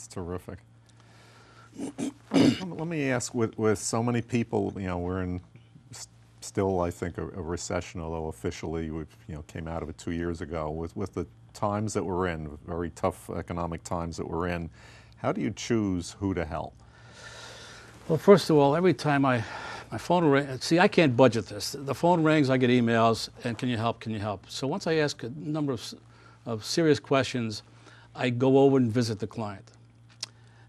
That's terrific. Let me ask, with so many people, we're in still, I think, a recession, although officially we came out of it 2 years ago. With the times that we're in, very tough economic times that we're in, how do you choose who to help? Well, first of all, every time my phone rings, see, I can't budget this. The phone rings, I get emails, and can you help, can you help? So once I ask a number of serious questions, I go over and visit the client.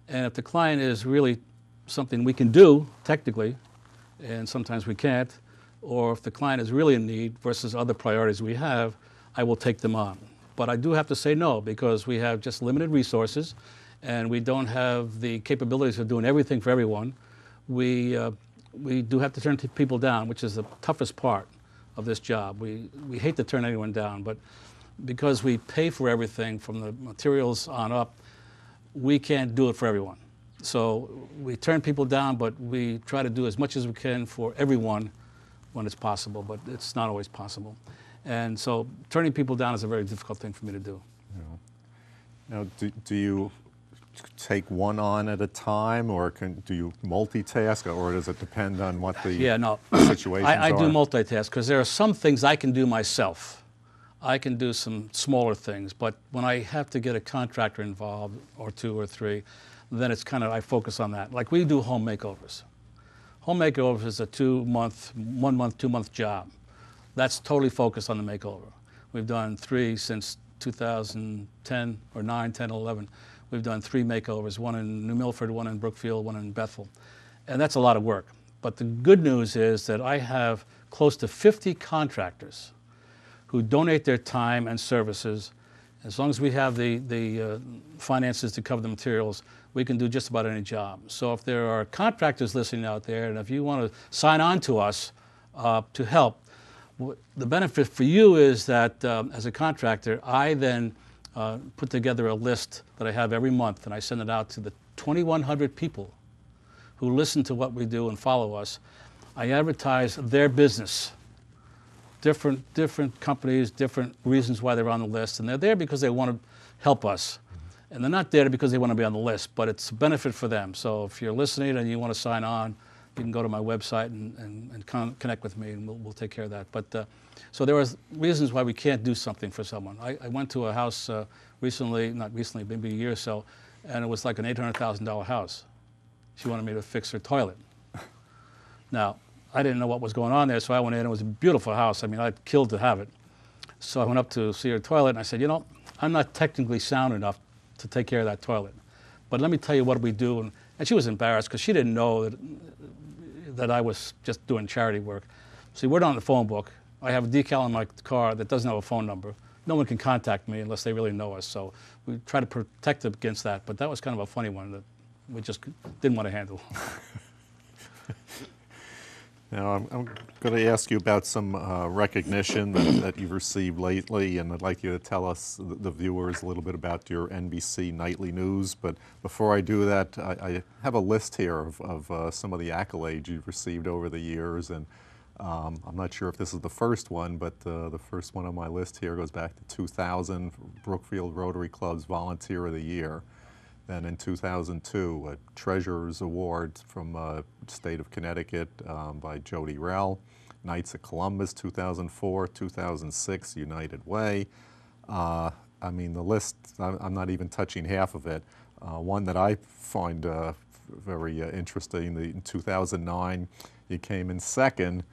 And if the client is really something we can do, technically, and sometimes we can't, or if the client is really in need versus other priorities we have, I will take them on. But I do have to say no, because we have just limited resources, and we don't have the capabilities of doing everything for everyone. We do have to turn people down, which is the toughest part of this job. We hate to turn anyone down, but because we pay for everything from the materials on up, we can't do it for everyone. So we turn people down, but we try to do as much as we can for everyone when it's possible, but it's not always possible. And so turning people down is a very difficult thing for me to do. Yeah. Now, do you take one on at a time, or do you multitask, or does it depend on what the situations are? I do multitask, because there are some things I can do myself. I can do some smaller things, but when I have to get a contractor involved, or two or three, then it's kind of, I focus on that. Like, we do home makeovers. Home makeovers is a 1 month, 2 month job. That's totally focused on the makeover. We've done 3 since 2010 or 9, 10, 11. We've done 3 makeovers, one in New Milford, one in Brookfield, one in Bethel. And that's a lot of work. But the good news is that I have close to 50 contractors who donate their time and services. As long as we have the finances to cover the materials, we can do just about any job. So if there are contractors listening out there, and if you want to sign on to us to help, the benefit for you is that as a contractor, I then put together a list that I have every month, and I send it out to the 2,100 people who listen to what we do and follow us. I advertise their business. Different companies, different reasons why they're on the list, and they're there because they want to help us. And they're not there because they want to be on the list, but it's a benefit for them. So if you're listening and you want to sign on, you can go to my website and connect with me, and we'll take care of that. But so there are reasons why we can't do something for someone. I went to a house recently, not recently, maybe a year or so, and it was like an $800,000 house. She wanted me to fix her toilet. Now, I didn't know what was going on there, so I went in. It was a beautiful house. I mean, I'd killed to have it. So I went up to see her toilet, and I said, I'm not technically sound enough to take care of that toilet, but let me tell you what we do. And she was embarrassed because she didn't know that I was just doing charity work. See, we're not on the phone book. I have a decal on my car that doesn't have a phone number. No one can contact me unless they really know us, so we try to protect against that, but that was kind of a funny one that we just didn't want to handle. Now, I'm going to ask you about some recognition that you've received lately, and I'd like you to tell us, the viewers, a little bit about your NBC nightly news. But before I do that, I have a list here of some of the accolades you've received over the years, and I'm not sure if this is the first one, but the first one on my list here goes back to 2000, Brookfield Rotary Club's Volunteer of the Year. Then in 2002, a Treasurer's Award from state of Connecticut by Jody Rell. Knights of Columbus, 2004, 2006, United Way. I mean, the list, I'm not even touching half of it. One that I find very interesting, in 2009, you came in second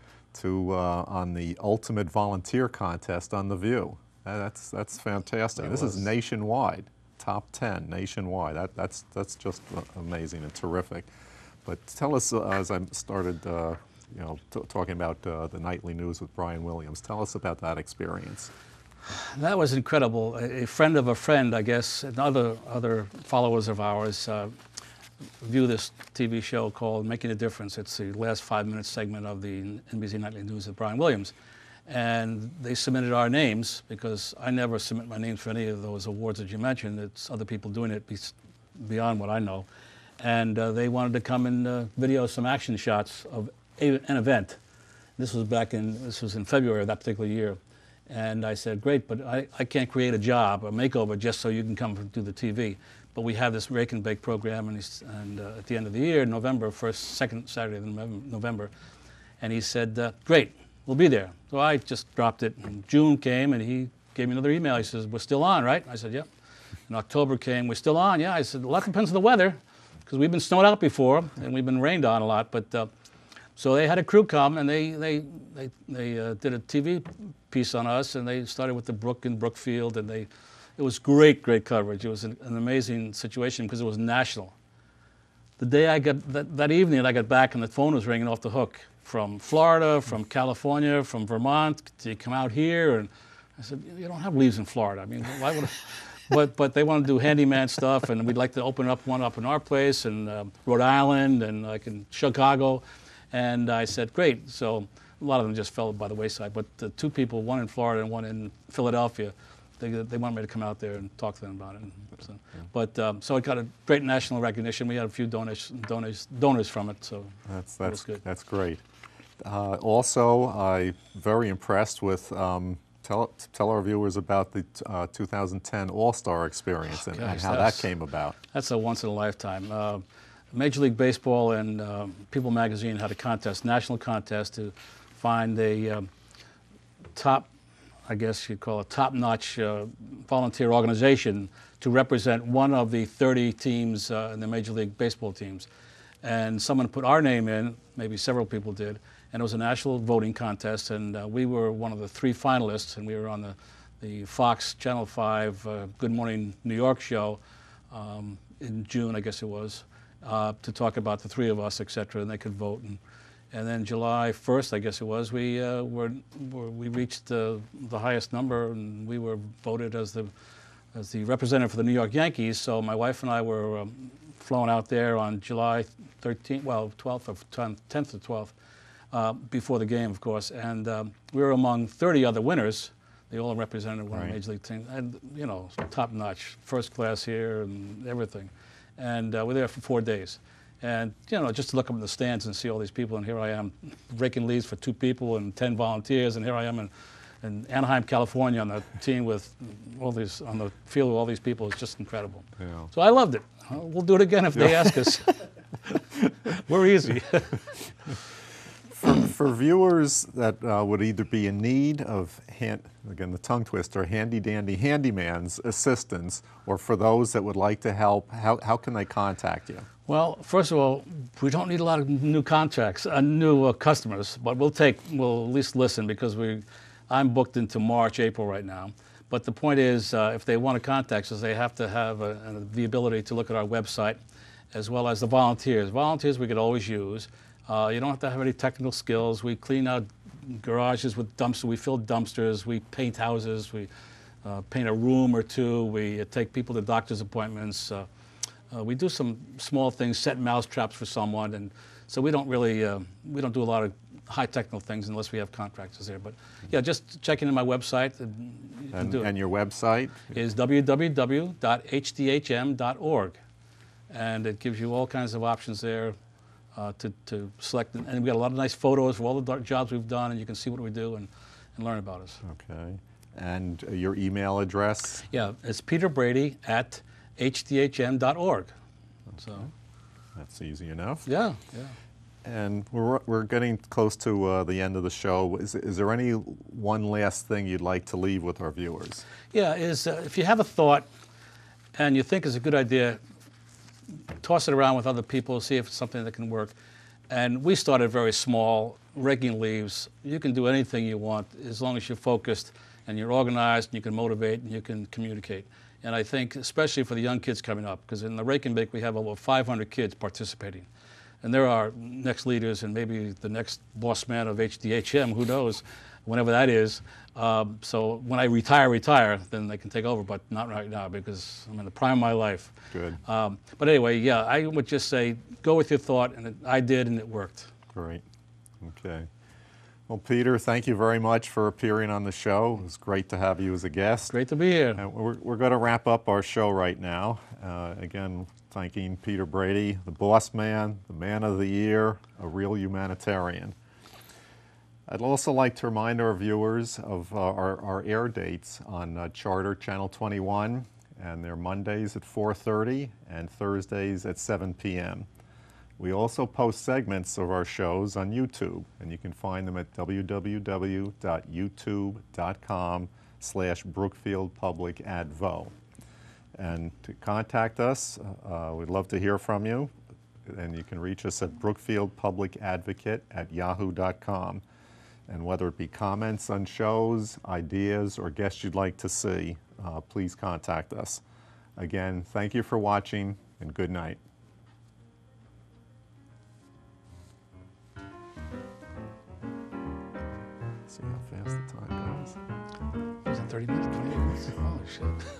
on the Ultimate Volunteer Contest on The View. That's fantastic. This is nationwide. Top 10 nationwide. That's just amazing and terrific. But tell us, as I started, talking about the nightly news with Brian Williams, tell us about that experience. That was incredible. A friend of a friend, I guess, and other followers of ours view this TV show called Making a Difference. It's the last 5-minute segment of the NBC Nightly News with Brian Williams. And they submitted our names, because I never submit my names for any of those awards that you mentioned. It's other people doing it beyond what I know. And they wanted to come and video some action shots of an event. This was in February of that particular year. And I said, great, but I can't create a job, a makeover, just so you can come do the TV. but we have this rake and bake program, and, at the end of the year, November, second Saturday of November, and he said, great, we'll be there. So I just dropped it, and June came, and he gave me another email. He says, we're still on, right? I said, yep. And October came, we're still on, yeah. I said, a lot depends on the weather, because we've been snowed out before, and we've been rained on a lot, but so they had a crew come, and they did a TV piece on us, and they started with the brook in Brookfield, and it was great coverage. It was an amazing situation because it was national. The day I got, that evening I got back and the phone was ringing off the hook from Florida, from California, from Vermont. Do you come out here? And I said, you don't have leaves in Florida. I mean, why would I? But they want to do handyman stuff, and we'd like to open one up in our place, and Rhode Island, and like in Chicago. And I said, great. So a lot of them just fell by the wayside. But the two people, one in Florida and one in Philadelphia, they wanted me to come out there and talk to them about it. So, but so it got a great national recognition. We had a few donors from it. So that was good. That's great. Also, I'm very impressed with. Tell our viewers about the 2010 All-Star experience and how that came about. That's a once-in-a-lifetime. Major League Baseball and People Magazine had a contest, national contest, to find a top, I guess you'd call it top-notch volunteer organization to represent one of the 30 teams in the Major League Baseball teams. And someone put our name in, maybe several people did, and it was a national voting contest, and we were one of the 3 finalists, and we were on the Fox Channel 5 Good Morning New York show in June, I guess it was, to talk about the 3 of us, et cetera, and they could vote. And then July 1st, I guess it was, we reached the highest number, and we were voted as the representative for the New York Yankees. So my wife and I were flown out there on July 13th, well, 12th or 10th or 12th, before the game, of course. And we were among 30 other winners. They all represented one of the Major League teams. And, you know, top notch, first class here and everything. And we're there for 4 days. And, you know, just to look up in the stands and see all these people, and here I am raking leaves for 2 people and 10 volunteers, and here I am in Anaheim, California on the team with all these, on the field with all these people. It's just incredible. Yeah. So I loved it. We'll do it again if they ask us. We're easy. For viewers that would either be in need of, again the tongue twister, handy-dandy handyman's assistance, or for those that would like to help, how can they contact you? Well, first of all, we don't need a lot of new contracts, new customers, but we'll at least listen, because I'm booked into March, April right now. But the point is, if they want to contact us, they have to have the ability to look at our website, as well as the volunteers. Volunteers we could always use. You don't have to have any technical skills. We clean out garages with dumpsters. We fill dumpsters. We paint houses. We paint a room or 2. We take people to doctor's appointments. We do some small things, set mouse traps for someone, and so we don't really we don't do a lot of high technical things unless we have contractors there. But yeah, just check into my website. And your website is www.hdhm.org, and it gives you all kinds of options there to select. And we got a lot of nice photos of all the jobs we've done, and you can see what we do and learn about us. Okay. And your email address? Yeah, it's peterbrady@hdhm.org. So that's easy enough. Yeah, yeah. And we're getting close to the end of the show. Is there any one last thing you'd like to leave with our viewers? Yeah, if you have a thought and you think it's a good idea, toss it around with other people, see if it's something that can work. And we started very small, raking leaves. You can do anything you want as long as you're focused and you're organized and you can motivate and you can communicate. And I think especially for the young kids coming up, because in the Rake and Bake we have over 500 kids participating. And they're our next leaders and maybe the next boss man of HDHM, who knows, whenever that is. So when I retire, then they can take over, but not right now because I'm in the prime of my life. Good. But anyway, yeah, I would just say go with your thought, and I did, and it worked. Great. Okay. Well, Peter, thank you very much for appearing on the show. It was great to have you as a guest. Great to be here. And we're going to wrap up our show right now. Again, thanking Peter Brady, the boss man, the man of the year, a real humanitarian. I'd also like to remind our viewers of our air dates on Charter Channel 21 and they're Mondays at 4:30 and Thursdays at 7 p.m. We also post segments of our shows on YouTube, and you can find them at www.youtube.com/BrookfieldPublicAdvo. And to contact us, we'd love to hear from you, and you can reach us at brookfieldpublicadvocate@yahoo.com. And whether it be comments on shows, ideas, or guests you'd like to see, please contact us. Again, thank you for watching, and good night. See how fast the time goes. Was it 30 minutes, 28 minutes? Holy shit.